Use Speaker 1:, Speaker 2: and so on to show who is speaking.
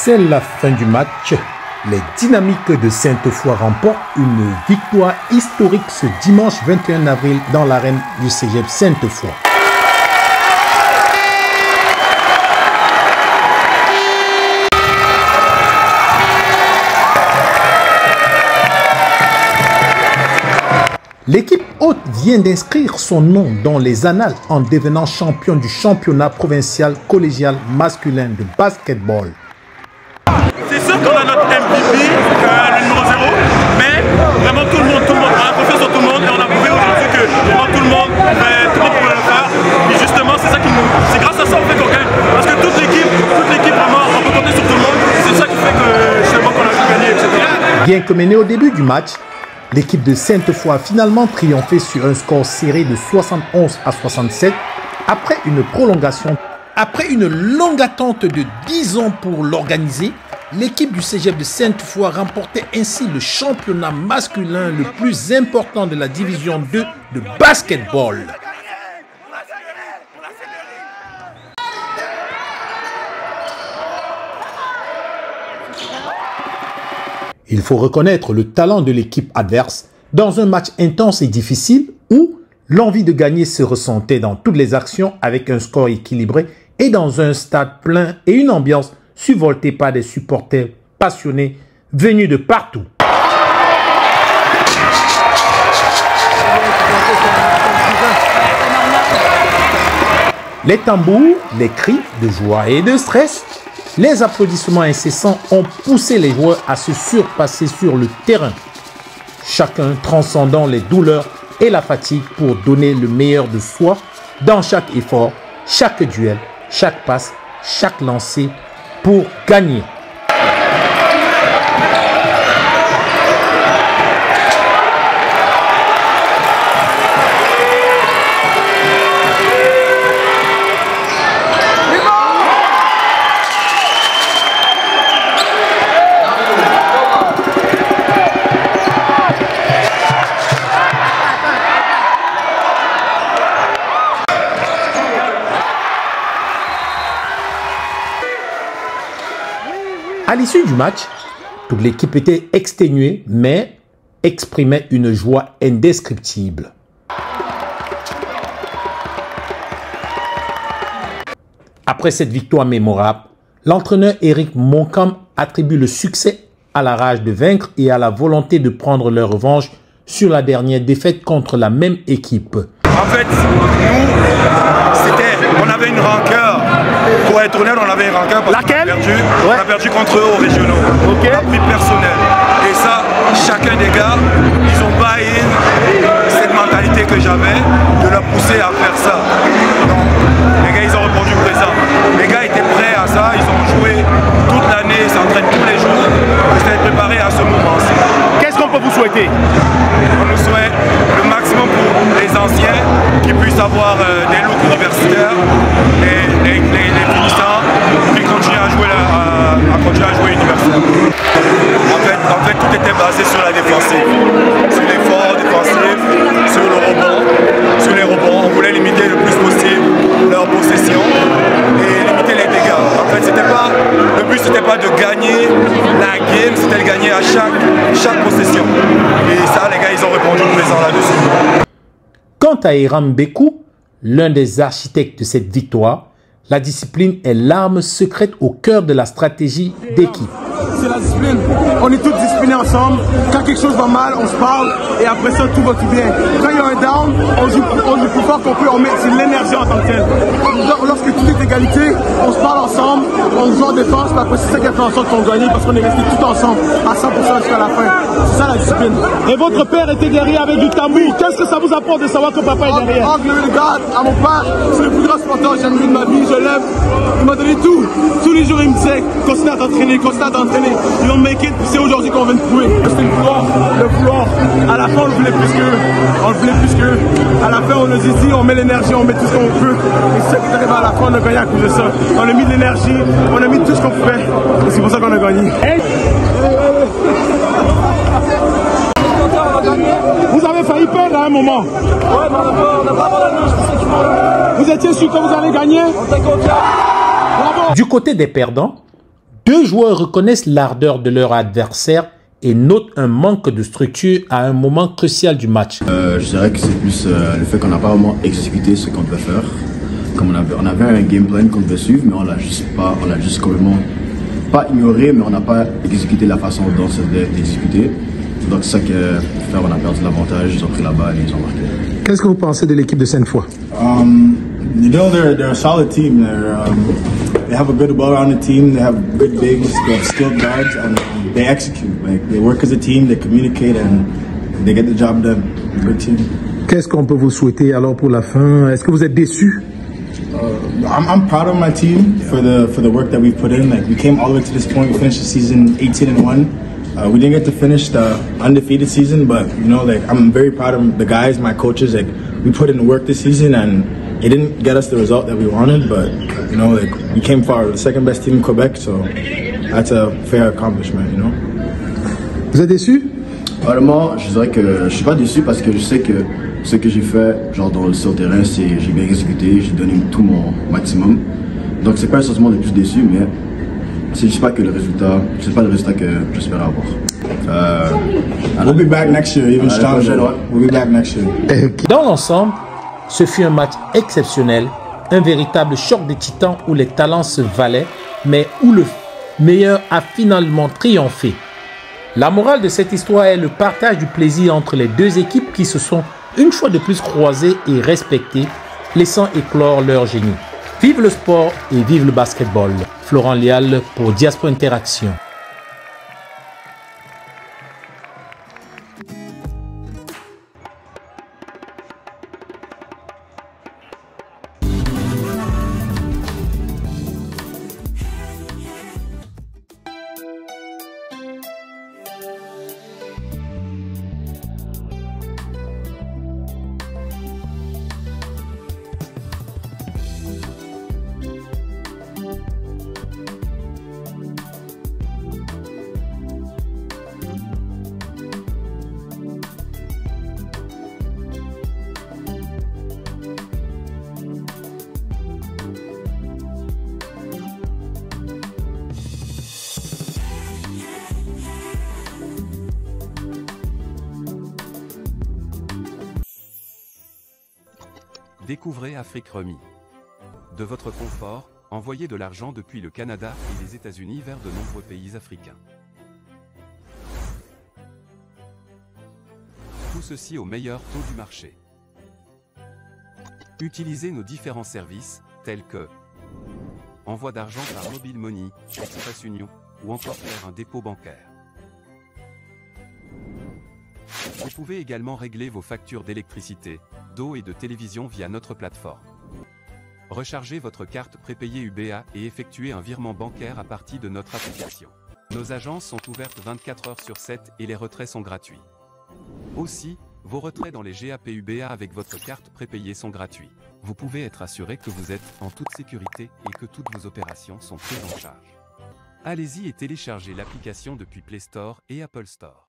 Speaker 1: C'est la fin du match. Les Dynamiques de Sainte-Foy remportent une victoire historique ce dimanche 21 avril dans l'arène du Cégep Sainte-Foy. L'équipe hôte vient d'inscrire son nom dans les annales en devenant champion du championnat provincial collégial masculin de basketball.
Speaker 2: C'est sûr qu'on a notre MVP, le numéro 0, mais vraiment tout le monde, on a confiance en tout le monde et on a prouvé aujourd'hui que vraiment tout le monde pouvait le faire. Et justement, c'est grâce à ça on fait qu'on gagne. Parce que toute l'équipe vraiment, on peut compter sur tout le monde. C'est ça qui fait que justement qu'on a pu gagner, etc.
Speaker 1: Bien que menée au début du match, l'équipe de Sainte-Foy a finalement triomphé sur un score serré de 71 à 67 après une prolongation. Après une longue attente de 10 ans pour l'organiser, l'équipe du Cégep de Sainte-Foy remportait ainsi le championnat masculin le plus important de la division 2 de basketball. Il faut reconnaître le talent de l'équipe adverse dans un match intense et difficile où l'envie de gagner se ressentait dans toutes les actions avec un score équilibré et dans un stade plein et une ambiance survoltée par des supporters passionnés venus de partout. Les tambours, les cris de joie et de stress, les applaudissements incessants ont poussé les joueurs à se surpasser sur le terrain, chacun transcendant les douleurs et la fatigue pour donner le meilleur de soi dans chaque effort, chaque duel, chaque passe, chaque lancer pour gagner. À l'issue du match, toute l'équipe était exténuée, mais exprimait une joie indescriptible. Après cette victoire mémorable, l'entraîneur Éric Moncam attribue le succès à la rage de vaincre et à la volonté de prendre leur revanche sur la dernière défaite contre la même équipe.
Speaker 2: En fait, nous, on avait une rancœur. Pour être honnête, on avait une rancœur parce qu'on a perdu contre eux aux régionaux. Okay. On a pris personnel. Et ça, chacun des gars, ils ont buy-in cette mentalité que j'avais de leur pousser à faire ça. Donc, les gars, ils ont répondu présent. Les gars étaient prêts à ça, ils ont joué toute l'année, ils s'entraînent tous les jours. Ils étaient préparés à ce moment-ci.
Speaker 3: Qu'est-ce qu'on peut vous souhaiter?
Speaker 2: On nous souhaite le maximum pour les anciens qui puissent avoir des looks universitaires et les finissants qui continuent à jouer universitaire. En fait, tout était basé sur la défensive, sur l'effort défensif, sur le rebond, sur les rebonds. On voulait limiter le plus possible leur possession et limiter les dégâts. En fait, le but c'était pas de gagner la game, c'était de gagner à chaque possession. Et ça, les gars, ils ont répondu présent là-dessus.
Speaker 1: Quant à Hiram Bekou, l'un des architectes de cette victoire, la discipline est l'arme secrète au cœur de la stratégie d'équipe.
Speaker 4: C'est la discipline. On est tous disciplinés ensemble. Quand quelque chose va mal, on se parle et après ça, tout va tout bien. Quand il y a un down, on joue plus fort qu'on peut, c'est l'énergie en tant que telle. Lorsque tout est égalité, on se parle ensemble, on joue en défense, puis après c'est ça qui a fait en sorte qu'on gagne parce qu'on est resté tout ensemble à 100% jusqu'à la fin. C'est ça la discipline.
Speaker 3: Et votre père était derrière avec du tambour. Qu'est-ce que ça vous apporte de savoir que papa est derrière?
Speaker 4: Oh, glory to God, à mon père, c'est le plus grand sporteur que j'ai jamais vu de ma vie. Je l'aime. Il m'a donné tout. Tous les jours, il me disait continue à t'entraîner, continue à t'entraîner. Ils vont make it, c'est aujourd'hui qu'on vient de prouver. C'était le vouloir. À la fin, on le voulait plus qu'eux. On le voulait plus qu'eux. À la fin, on nous a dit, on met l'énergie, on met tout ce qu'on peut. Et c'est ça qui est arrivé à la fin, on a gagné à cause de ça. On a mis de l'énergie, on a mis tout ce qu'on pouvait. Et c'est pour ça qu'on a gagné.
Speaker 3: Vous avez failli perdre à un moment.
Speaker 4: Ouais, mais on n'a pas abandonné.
Speaker 3: Vous étiez sûr que vous allez gagner?
Speaker 1: Du côté des perdants, Deux joueurs reconnaissent l'ardeur de leur adversaire et notent un manque de structure à un moment crucial du match.
Speaker 5: Je dirais que c'est plus le fait qu'on n'a pas vraiment exécuté ce qu'on devait faire. Comme on avait un game plan qu'on devait suivre, mais on l'a juste complètement pas ignoré, mais on n'a pas exécuté la façon dont ça devait être exécuté. Donc c'est ça que on a perdu l'avantage, ils ont pris la balle et ils ont marqué.
Speaker 1: Qu'est-ce que vous pensez de l'équipe de Sainte-Foy?
Speaker 4: You know, they're a solid team. They have a good, well-rounded team. They have good bigs, they have skilled guards, and they execute. Like they work as a team, they communicate, and they get the job done. Good team.
Speaker 1: Qu'est-ce qu'on peut vous souhaiter alors pour la fin? Est-ce que vous êtes déçu?
Speaker 4: I'm proud of my team for the work that we've put in. Like we came all the way to this point. We finished the season 18-1. We didn't get to finish the undefeated season, but you know, like I'm very proud of the guys, my coaches. Like we put in the work this season, and it didn't get us the result that we wanted, but you know, like we came far. We're the second best team in Quebec, so that's a fair accomplishment, you know.
Speaker 1: Vous êtes déçu?
Speaker 5: Vraiment, je dirais que je suis pas déçu parce que je sais que ce que j'ai fait, genre sur le terrain, c'est j'ai bien exécuté, j'ai donné tout mon maximum. Donc c'est pas un sentiment de plus déçu, mais c'est juste pas que le résultat, c'est pas le résultat que j'espérais avoir.
Speaker 4: We'll be back next year, even stronger. We'll be back next year.
Speaker 1: Dans l'ensemble, ce fut un match exceptionnel, un véritable choc des titans où les talents se valaient, mais où le meilleur a finalement triomphé. La morale de cette histoire est le partage du plaisir entre les deux équipes qui se sont une fois de plus croisées et respectées, laissant éclore leur génie. Vive le sport et vive le basketball. Florent Lial pour Diaspora Interaction.
Speaker 6: Découvrez Afrique Remis. De votre confort, envoyez de l'argent depuis le Canada et les États-Unis vers de nombreux pays africains. Tout ceci au meilleur taux du marché. Utilisez nos différents services, tels que envoi d'argent par Mobile Money, Express Union, ou encore faire un dépôt bancaire. Vous pouvez également régler vos factures d'électricité, d'eau et de télévision via notre plateforme. Rechargez votre carte prépayée UBA et effectuez un virement bancaire à partir de notre application. Nos agences sont ouvertes 24 heures sur 7 et les retraits sont gratuits. Aussi, vos retraits dans les GAP UBA avec votre carte prépayée sont gratuits. Vous pouvez être assuré que vous êtes en toute sécurité et que toutes vos opérations sont prises en charge. Allez-y et téléchargez l'application depuis Play Store et Apple Store.